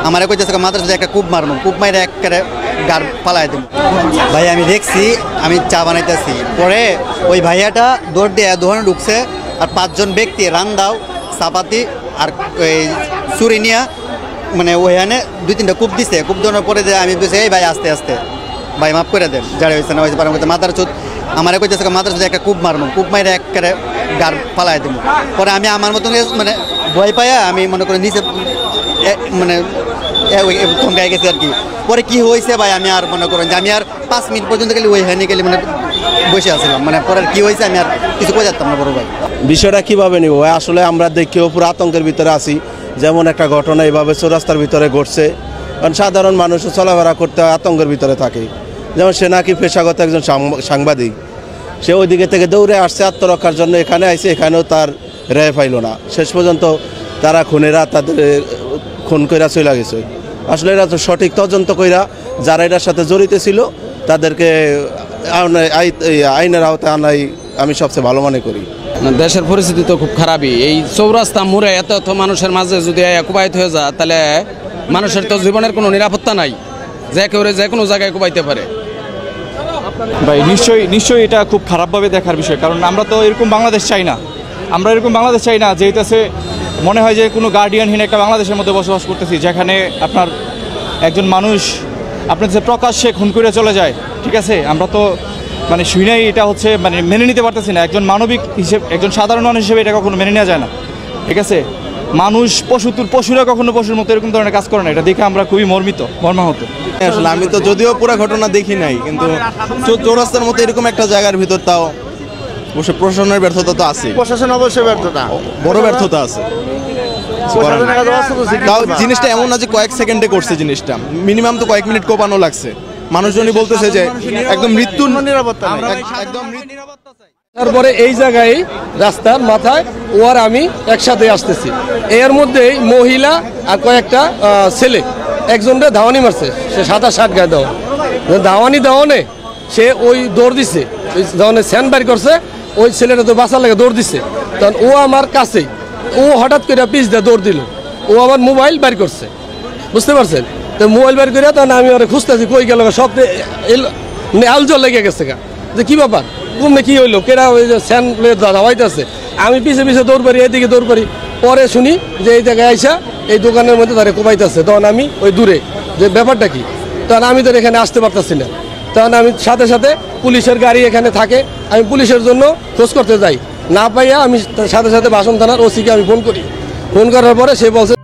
আমার কইতেছে মাদ্রাসা একটা কূপ মারবো, কূপ মাইরে একেবারে গার পালাই দেব। ভাই আমি দেখছি, আমি চা বানাইতেছি, পরে ওই ভাইয়াটা দৌড় দিয়ে দোকানে ঢুকছে, আর 5 জন ব্যক্তি রান্দাও চাপাতি আর ওই চুরি নিয়ে মানে ওইখানে 2-3টা কূপ দিছে। কূপ দেওয়ার পরে যে আমি বলছি এই ভাই আস্তে আস্তে ভাই মাফ করে দেন, যারা হয়েছে না হয়েছে পারেন করতে মাদ্রাসা আমার কইতেছে মাদ্রাসা একটা কূপ মারবো, কূপ মাইরে একেবারে গার পালাই দেবো। পরে আমি আমার মতন মানে ভয় পাইয়া আমি মনে করি নিচে মানে থমকাই গেছে আর কি। পরে কি হয়েছে ভাই আমি আর মনে করেন যে আমি আর 5 মিনিট পর্যন্ত গেলে ওইখানে গেলে মানে বসে আসলাম, মানে পরে কি হয়েছে আমি আর কিছু কই যাচ্তাম না বড় ভাই। বিষয়টা কীভাবে নিব আসলে আমরা দেখেও পুরো আতঙ্কের ভিতরে আছি। যেমন একটা ঘটনা এইভাবে চৌরাস্তার ভিতরে ঘটছে, কারণ সাধারণ মানুষ চলাফেরা করতে আতঙ্কের ভিতরে থাকে। যেমন সে নাকি পেশাগত একজন সাংবাদিক, সে ওই দিকে থেকে দৌড়ে আসছে আত্মরক্ষার জন্য, এখানে আইসে, এখানেও তার রেহাই পাইল না। শেষ পর্যন্ত তারা খুনেরা তাদের খুন কইরা চলে গেছে। আসলে এরা তো সঠিক তদন্ত কইরা যারা এটার সাথে জড়িত ছিল তাদেরকে আইনের আওতায় আনাই আমি সবচেয়ে ভালো মনে করি। দেশের পরিস্থিতি তো খুব খারাপই। এই চৌরাস্তা মোড়ে এত মানুষের মাঝে যদি কুবাইত হয়ে যায়, তাহলে মানুষের তো জীবনের কোনো নিরাপত্তা নাই, যে কেউ যে কোনো জায়গায় কুবাইতে পারে। ভাই নিশ্চয়ই এটা খুব খারাপভাবে দেখার বিষয়, কারণ আমরা তো এরকম বাংলাদেশ চাই না। আমরা এরকম বাংলাদেশ চাই না যেটাতে মনে হয় যে কোনো গার্ডিয়ানহীন একটা বাংলাদেশের মধ্যে বসবাস করতেছি, যেখানে আপনার একজন মানুষ আপনার যে প্রকাশ্যে খুন করে চলে যায়। ঠিক আছে, আমরা তো মানে শুনেই এটা হচ্ছে মানে মেনে নিতে পারতেছি না। একজন মানবিক হিসেবে, একজন সাধারণ মানুষ হিসেবে এটা কখনো মেনে নেওয়া যায় না। ঠিক আছে, মানুষ পশুরা কখনো পশুর মতো এরকম ধরনের কাজ করে না। এটা দেখে আমরা খুবই মর্মাহত। আসলে আমি তো যদিও পুরো ঘটনা দেখি নাই, কিন্তু চৌরাস্তার মতো এরকম একটা জায়গার ভিতর তাও অবশ্য প্রশাসনের ব্যর্থতা তো আছে। প্রশাসন অবশ্যই ব্যর্থতা, বড় ব্যর্থতা আছে। তাও জিনিসটা এমন না যে কয়েক সেকেন্ডে করছে, জিনিসটা মিনিমাম তো কয়েক মিনিট কোপানো লাগছে। মানুষজনই বলতেছে যে একদম মৃত্যুর নিরাপত্তা, একদম নিরাপত্তা চাই। তারপরে এই জায়গায় রাস্তার মাথায় ও আর আমি একসাথে আসতেছি, এর মধ্যেই মহিলা আর কয়েকটা ছেলে একজনটা ধাওয়ানি মারছে। সে 27-60 গায়ে ধাওয়ানি সে ওই দৌড় দিছে, ওই ধাওয়ানি স্যান্ড বাইর করছে, ওই ছেলেটা তো বাঁচার লাগে দৌড় দিছে। তখন ও আমার কাছেই, ও হঠাৎ করে পিছ দিয়ে দৌড় দিল, ও আমার মোবাইল বাইর করছে, বুঝতে পারছেন? তো মোবাইল বাইর করে তখন আমি ওরা খুঁজতেছি কই গেল, সব আলজল লেগে গেছে গা, যে কী ব্যাপার ঘুমনে কী হইলো, কেরা ওই যে স্যান ধাওয়াইতেছে। আমি পিছে দৌড় পারি, এদিকে দৌড় পারি। পরে শুনি যে এই জায়গায় আইসা এই দোকানের মধ্যে তারা কোপাইতেছে। তখন আমি ওই দূরে যে ব্যাপারটা কি, তখন আমি তো এখানে আসতে পারতেছি না। তখন আমি সাথে সাথে পুলিশের গাড়ি এখানে থাকে, আমি পুলিশের জন্য খোঁজ করতে যাই, না পাইয়া আমি সাথে সাথে বাসন থানার ওসিকে আমি ফোন করি। ফোন করার পরে সে বলছে